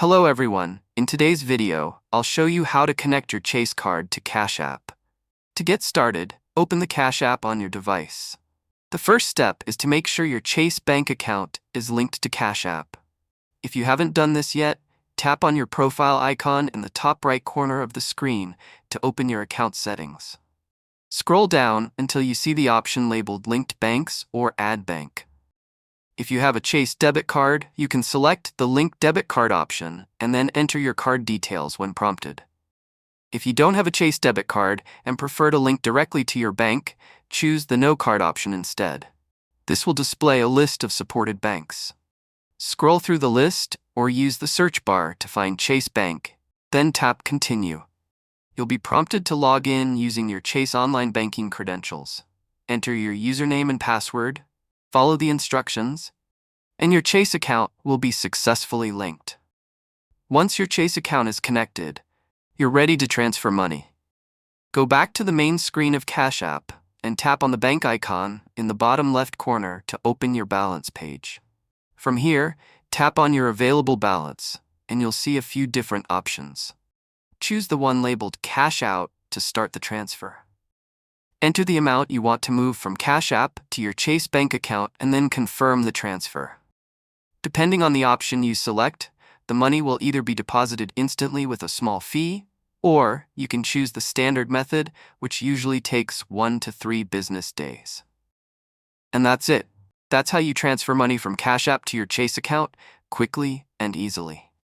Hello everyone, in today's video, I'll show you how to connect your Chase card to Cash App. To get started, open the Cash App on your device. The first step is to make sure your Chase bank account is linked to Cash App. If you haven't done this yet, tap on your profile icon in the top right corner of the screen to open your account settings. Scroll down until you see the option labeled Linked Banks or Add Bank. If you have a Chase debit card, you can select the Link Debit Card option and then enter your card details when prompted. If you don't have a Chase debit card and prefer to link directly to your bank, choose the No Card option instead. This will display a list of supported banks. Scroll through the list or use the search bar to find Chase Bank, then tap Continue. You'll be prompted to log in using your Chase online banking credentials. Enter your username and password, follow the instructions, and your Chase account will be successfully linked. Once your Chase account is connected, you're ready to transfer money. Go back to the main screen of Cash App and tap on the bank icon in the bottom left corner to open your balance page. From here, tap on your available balance and you'll see a few different options. Choose the one labeled Cash Out to start the transfer. Enter the amount you want to move from Cash App to your Chase bank account and then confirm the transfer. Depending on the option you select, the money will either be deposited instantly with a small fee, or you can choose the standard method, which usually takes 1 to 3 business days. And that's it. That's how you transfer money from Cash App to your Chase account quickly and easily.